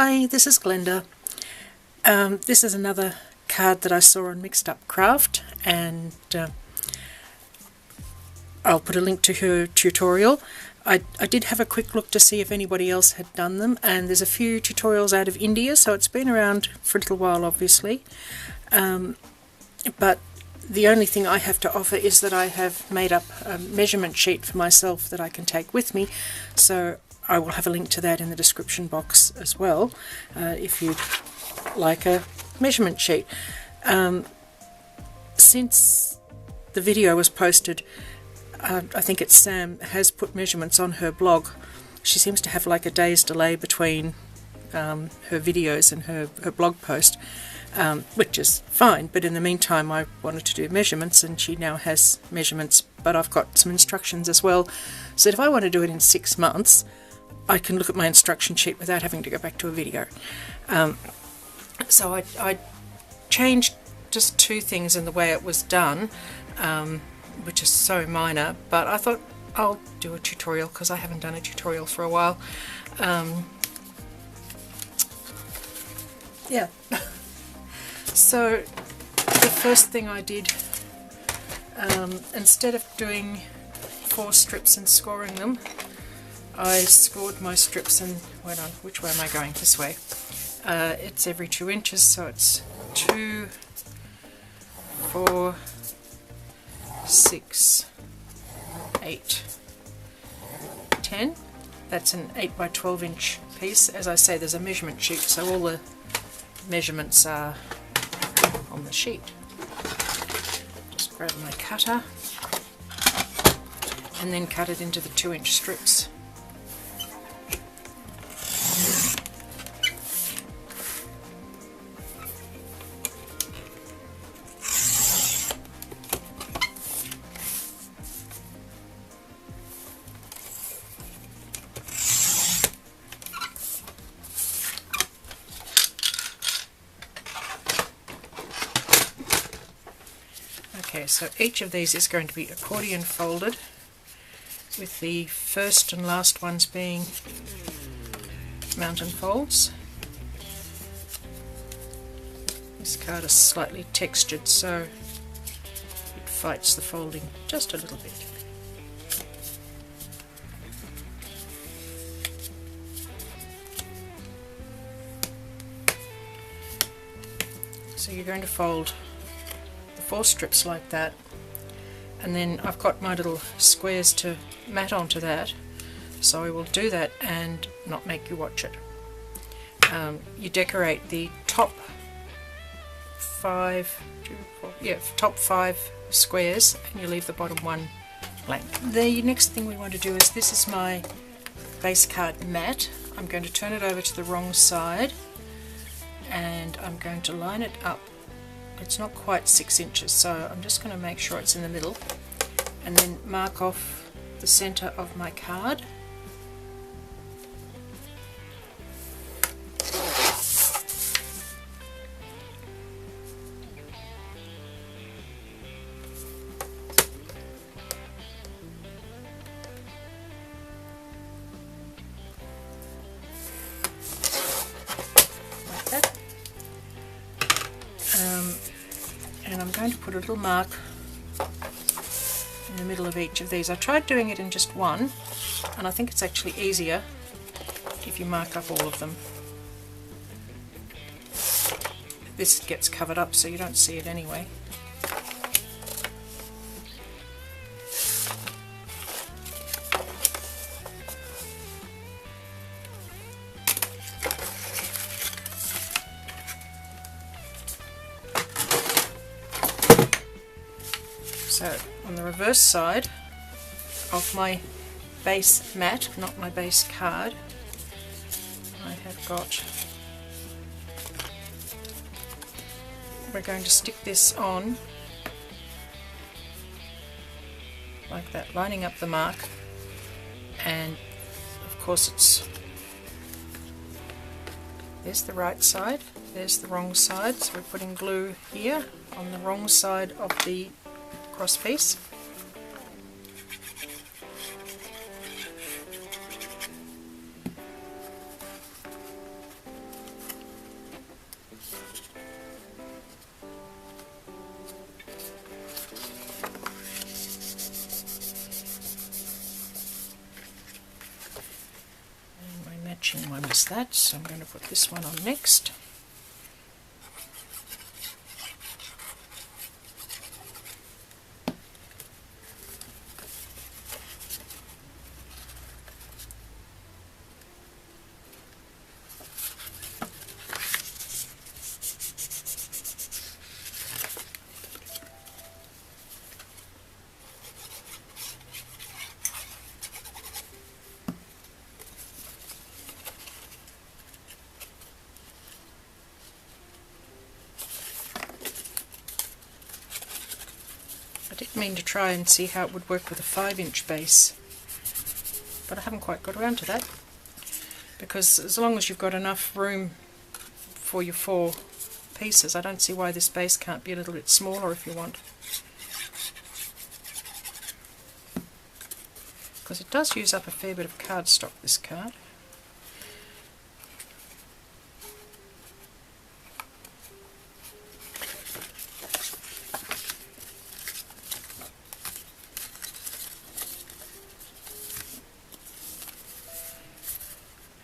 Hi, this is Glenda. This is another card that I saw on Mixed Up Craft, and I'll put a link to her tutorial. I did have a quick look to see if anybody else had done them, and there's a few tutorials out of India, so it's been around for a little while obviously. But the only thing I have to offer is that I have made up a measurement sheet for myself that I can take with me, so I will have a link to that in the description box as well, if you'd like a measurement sheet. Since the video was posted, I think it's Sam has put measurements on her blog. She seems to have like a day's delay between her videos and her blog post, which is fine, but in the meantime I wanted to do measurements, and she now has measurements, but I've got some instructions as well, so if I want to do it in 6 months I can look at my instruction sheet without having to go back to a video. So I changed just 2 things in the way it was done, which is so minor, but I thought I'll do a tutorial because I haven't done a tutorial for a while. Yeah. So the first thing I did, instead of doing 4 strips and scoring them, I scored my strips and went on. Which way am I going? This way. It's every 2 inches, so it's 2, 4, 6, 8, 10. That's an 8 by 12 inch piece. As I say, there's a measurement sheet, so all the measurements are on the sheet. Just grab my cutter and then cut it into the 2-inch strips. Okay, so each of these is going to be accordion folded, with the first and last ones being mountain folds. This card is slightly textured, so it fights the folding just a little bit. So you're going to fold 4 strips like that, and then I've got my little squares to mat onto that, so I will do that and not make you watch it. You decorate the top 5, top 5 squares, and you leave the bottom 1 blank. The next thing we want to do is, this is my base card mat. I'm going to turn it over to the wrong side, and I'm going to line it up. It's not quite 6 inches, so I'm just going to make sure it's in the middle, and then mark off the center of my card. Like that. And I'm going to put a little mark in the middle of each of these. I tried doing it in just one, and I think it's actually easier if you mark up all of them. This gets covered up so you don't see it anyway. So on the reverse side of my base mat, not my base card, I have got, we're going to stick this on like that, lining up the mark, and of course it's, there's the right side, there's the wrong side, so we're putting glue here on the wrong side of the cross piece. I missed that, so I'm going to put this one on next. I did mean to try and see how it would work with a 5-inch base, but I haven't quite got around to that, because as long as you've got enough room for your 4 pieces, I don't see why this base can't be a little bit smaller if you want. Because it does use up a fair bit of cardstock, this card.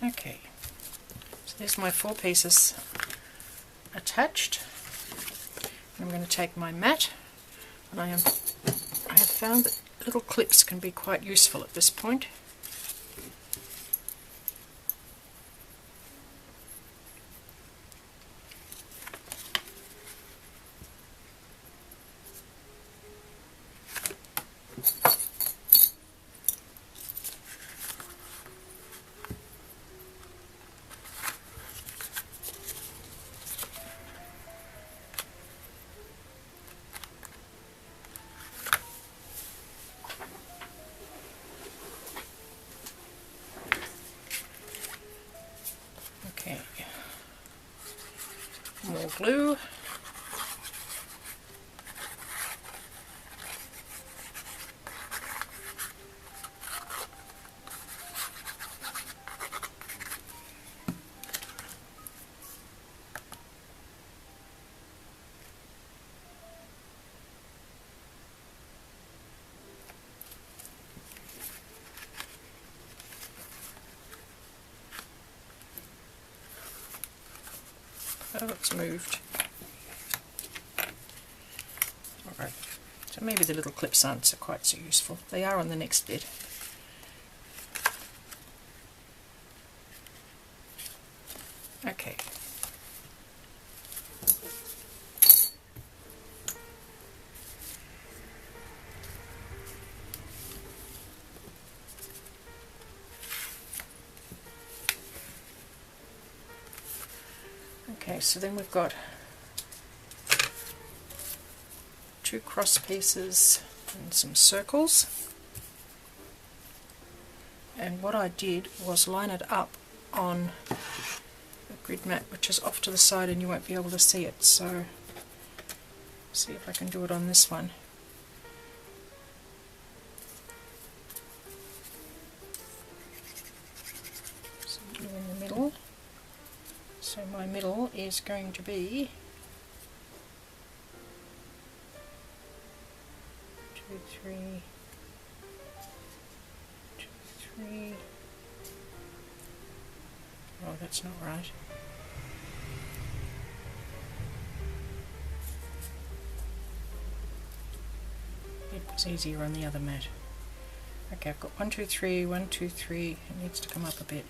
Okay, so there's my 4 pieces attached. I'm going to take my mat, and I have found that little clips can be quite useful at this point. Okay, more glue. Oh, it's moved. Alright, so maybe the little clips aren't quite so useful. They are on the next bit. Okay. Okay, so then we've got 2 cross pieces and some circles, and what I did was line it up on the grid mat, which is off to the side and you won't be able to see it, so see if I can do it on this one. So glue in the middle. So my middle is going to be 2, 3, 2, 3. Oh, that's not right. It was easier on the other mat. Okay, I've got 1, 2, 3, 1, 2, 3. It needs to come up a bit.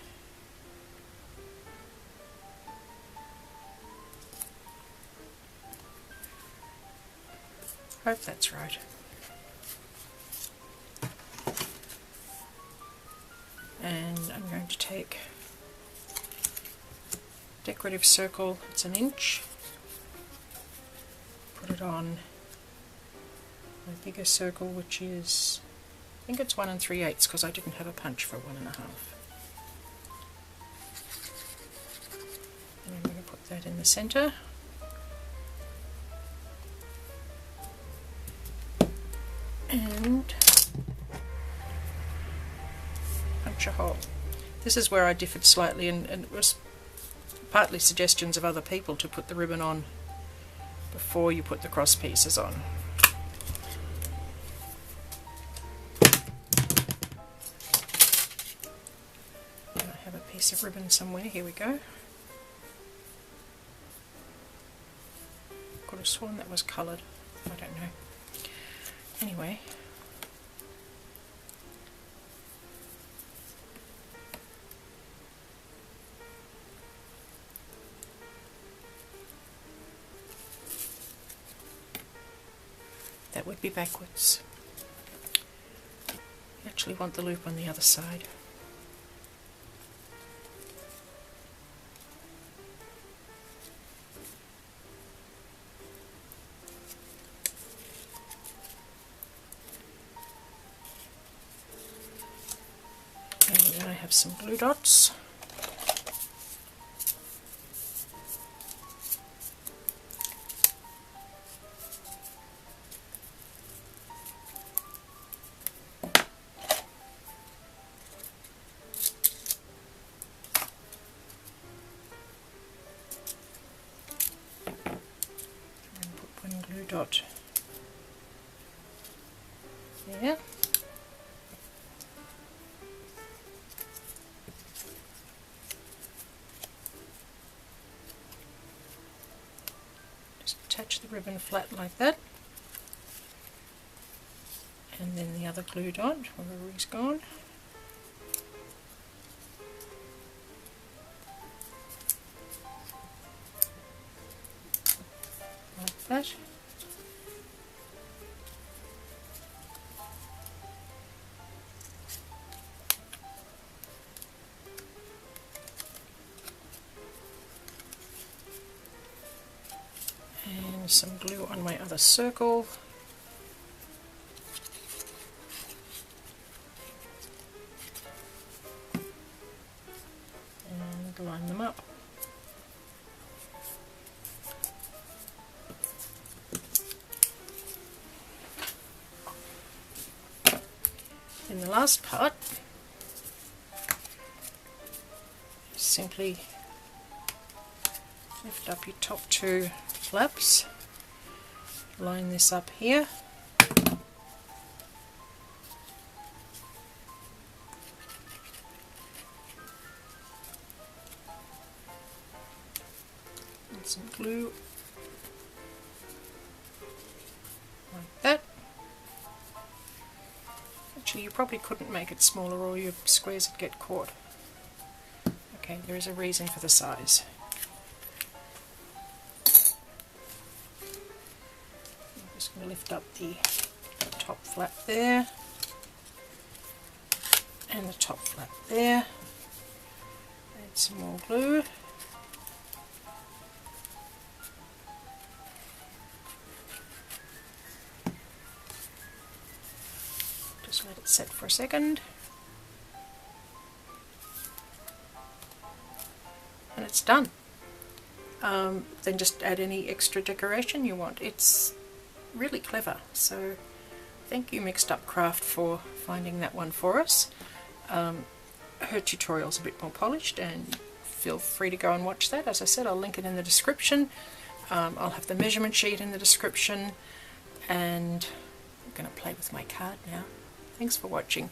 Hope that's right. And I'm going to take decorative circle, it's 1 inch, put it on my bigger circle, which is, I think it's 1 3/8 because I didn't have a punch for 1 1/2. And I'm going to put that in the centre. And punch a hole. This is where I differed slightly, and it was partly suggestions of other people to put the ribbon on before you put the cross pieces on. And I have a piece of ribbon somewhere. Here we go. Could have sworn that was coloured. I don't know. Anyway. That would be backwards. You actually want the loop on the other side. And then I have some glue dots. Dot there. Just attach the ribbon flat like that, and then the other glue dot, wherever he's gone. Like that. And some glue on my other circle. And line them up. In the last part, simply lift up your top two flaps, line this up here, and some glue like that. Actually, you probably couldn't make it smaller or your squares would get caught. Okay, there is a reason for the size. Just going to lift up the top flap there, and the top flap there. Add some more glue. Just let it set for a second. And it's done. Then just add any extra decoration you want. It's really clever, so thank you Mixed Up Craft for finding that one for us. Her tutorial's a bit more polished, and feel free to go and watch that. As I said, I'll link it in the description. I'll have the measurement sheet in the description, and I'm going to play with my card now. Thanks for watching.